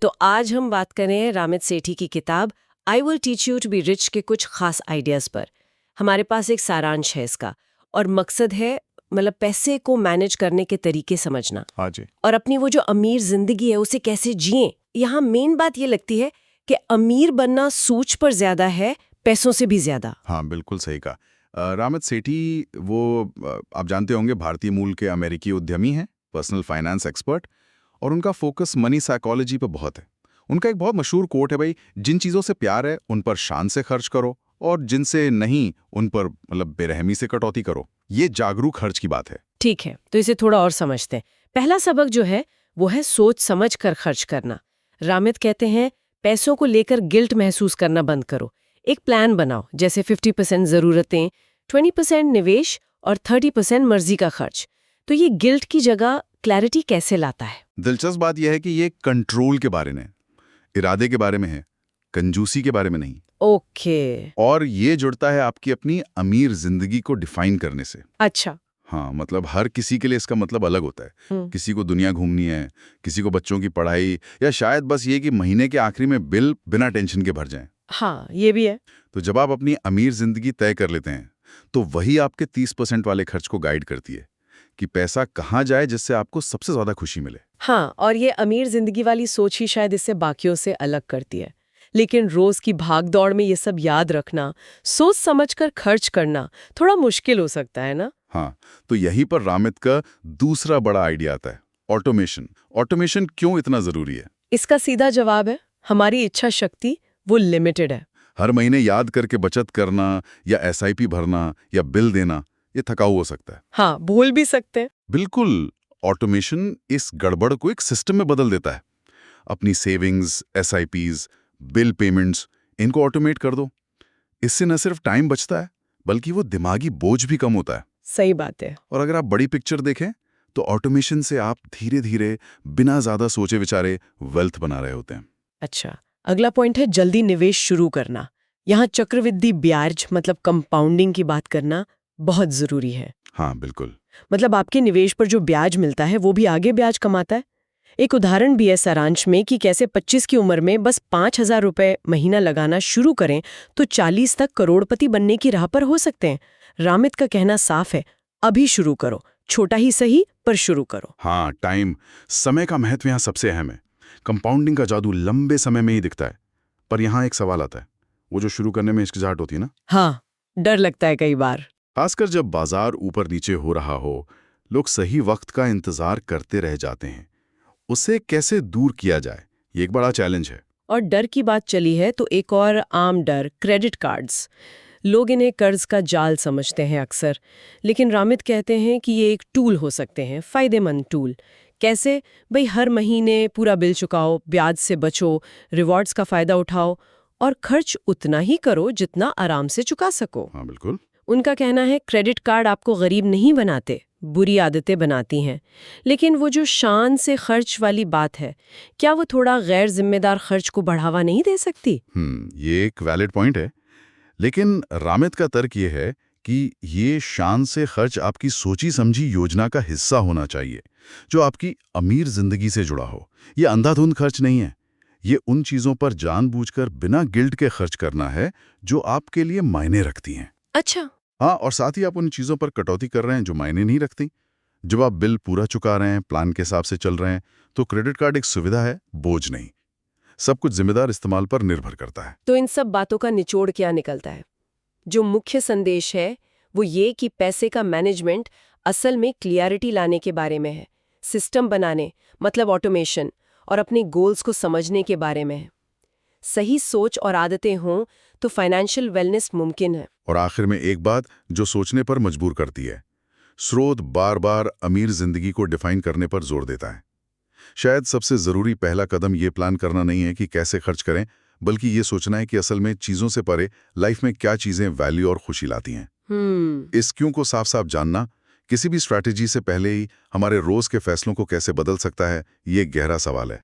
तो आज हम बात करें रामित सेठी की किताब I will teach you to be rich के कुछ खास आइडियाज पर। हमारे पास एक सारांश है इसका, और मकसद है मतलब पैसे को मैनेज करने के तरीके समझना। हाँ जी। और अपनी वो जो अमीर जिंदगी है उसे कैसे जिएं। यहाँ मेन बात ये लगती है कि अमीर बनना सोच पर ज्यादा है, पैसों से भी ज्यादा। हाँ, बिल्कुल सही कहा। रामित सेठी वो आप जानते होंगे भारतीय मूल के अमेरिकी उद्यमी हैं, पर्सनल फाइनेंस एक्सपर्ट, और उनका फोकस मनी साइकोलॉजी पे बहुत है। उनका एक बहुत मशहूर कोट है, भाई जिन चीज़ों से प्यार है उन पर शान से खर्च करो, और जिनसे नहीं उन पर मतलब बेरहमी से कटौती करो। ये जागरूक खर्च की बात है। ठीक है, तो इसे थोड़ा और समझते हैं। पहला सबक जो है वो है सोच समझ कर खर्च करना। रामित कहते हैं पैसों को लेकर गिल्ट महसूस करना बंद करो। एक प्लान बनाओ, जैसे 50% जरूरतें, 20% निवेश और 30% मर्जी का खर्च। तो ये गिल्ट की जगह क्लैरिटी कैसे लाता है? दिलचस्प बात यह है कि ये कंट्रोल के बारे में, इरादे के बारे में है, कंजूसी के बारे में नहीं। ओके। और ये जुड़ता है आपकी अपनी अमीर जिंदगी को डिफाइन करने से। अच्छा। हाँ, मतलब हर किसी के लिए इसका मतलब अलग होता है। किसी को दुनिया घूमनी है, किसी को बच्चों की पढ़ाई, या शायद बस ये कि महीने के आखिरी में बिल बिना टेंशन के भर जाएं। हाँ, ये भी है। तो जब आप अपनी अमीर जिंदगी तय कर लेते हैं तो वही आपके 30% वाले खर्च को गाइड करती है कि पैसा कहाँ जाए जिससे आपको सबसे ज्यादा खुशी मिले। हाँ, और ये अमीर जिंदगी वाली सोच ही शायद इससे बाकियों से अलग करती है। लेकिन रोज की भाग दौड़ में ये सब याद रखना, सोच समझकर खर्च करना थोड़ा मुश्किल हो सकता है ना? हाँ, तो यहीं पर रामित का दूसरा बड़ा आइडिया आता है, ऑटोमेशन। ऑटोमेशन क्यों इतना जरूरी है? इसका सीधा जवाब है हमारी इच्छा शक्ति वो लिमिटेड है। हर महीने याद करके बचत करना या एसआईपी भरना या बिल देना, ये थकाऊ हो सकता है। हाँ, भूल भी सकते हैं। बिल्कुल। ऑटोमेशन इस गड़बड़ को एक सिस्टम में बदल देता है। अपनी सेविंग्स, एसआईपीज, बिल पेमेंट्स, इनको ऑटोमेट कर दो। इससे न सिर्फ टाइम बचता है बल्कि वो दिमागी बोझ भी कम होता है। सही बात है। और अगर आप बड़ी पिक्चर देखें तो ऑटोमेशन से आप धीरे धीरे बिना ज्यादा सोचे विचारे वेल्थ बना रहे होते हैं। अच्छा, अगला पॉइंट है जल्दी निवेश शुरू करना। यहाँ चक्रवृद्धि ब्याज मतलब कंपाउंडिंग की बात करना बहुत जरूरी है। हाँ, बिल्कुल। मतलब आपके निवेश पर जो ब्याज मिलता है वो भी आगे ब्याज कमाता है। एक उदाहरण भी है सारांश में कि कैसे 25 की उम्र में बस 5,000 रुपए महीना लगाना शुरू करें तो 40 तक करोड़पति बनने की राह पर हो सकते हैं। रामित का कहना साफ है, अभी शुरू करो, छोटा ही सही पर शुरू करो। हाँ, टाइम, समय का महत्व यहाँ सबसे अहम है। कंपाउंडिंग का जादू लंबे समय में ही दिखता है। पर यहाँ एक सवाल आता है, वो जो शुरू करने में हिचकिचाहट होती है ना। हाँ, डर लगता है कई बार। खासकर जब बाजार ऊपर नीचे हो रहा हो, लोग सही वक्त का इंतजार करते रह जाते हैं। उसे कैसे दूर किया जाए, ये एक बड़ा चैलेंज है। और डर की बात चली है तो एक और आम डर, क्रेडिट कार्ड्स। लोग इन्हें कर्ज का जाल समझते हैं अक्सर, लेकिन रामित कहते हैं कि ये एक टूल हो सकते हैं, फायदेमंद टूल। कैसे? भाई हर महीने पूरा बिल चुकाओ, ब्याज से बचो, रिवॉर्ड्स का फायदा उठाओ और खर्च उतना ही करो जितना आराम से चुका सको। हाँ, बिल्कुल। उनका कहना है क्रेडिट कार्ड आपको गरीब नहीं बनाते, बुरी आदतें बनाती हैं। लेकिन वो जो शान से खर्च वाली बात है, क्या वो थोड़ा गैर जिम्मेदार खर्च को बढ़ावा नहीं दे सकती? ये एक वैलिड पॉइंट है। लेकिन रामित का तर्क ये है कि ये शान से खर्च आपकी सोची समझी योजना का हिस्सा होना चाहिए, जो आपकी अमीर जिंदगी से जुड़ा हो। ये अंधाधुंध खर्च नहीं है। ये उन चीजों पर जानबूझकर बिना गिल्ट के खर्च करना है जो आपके लिए मायने रखती हैं। अच्छा। हाँ, और साथ ही आप उन चीजों पर कटौती कर रहे हैं जो मायने नहीं रखती। जब आप बिल पूरा चुका रहे हैं, प्लान के हिसाब से चल रहे हैं, तो क्रेडिट कार्ड एक सुविधा है, बोझ नहीं। सब कुछ जिम्मेदार इस्तेमाल पर निर्भर करता है। तो इन सब बातों का निचोड़ क्या निकलता है? जो मुख्य संदेश है वो ये कि पैसे का मैनेजमेंट असल में क्लियरिटी लाने के बारे में है, सिस्टम बनाने मतलब ऑटोमेशन, और अपने गोल्स को समझने के बारे में है। सही सोच और आदतें हों तो फाइनेंशियल वेलनेस मुमकिन है। और आखिर में एक बात जो सोचने पर मजबूर करती है, स्रोत बार बार अमीर जिंदगी को डिफाइन करने पर जोर देता है। शायद सबसे जरूरी पहला कदम ये प्लान करना नहीं है कि कैसे खर्च करें, बल्कि ये सोचना है कि असल में चीजों से परे लाइफ में क्या चीजें वैल्यू और खुशी लाती हैं। इस क्यों को साफ साफ जानना किसी भी स्ट्रैटेजी से पहले ही हमारे रोज के फैसलों को कैसे बदल सकता है, ये गहरा सवाल है।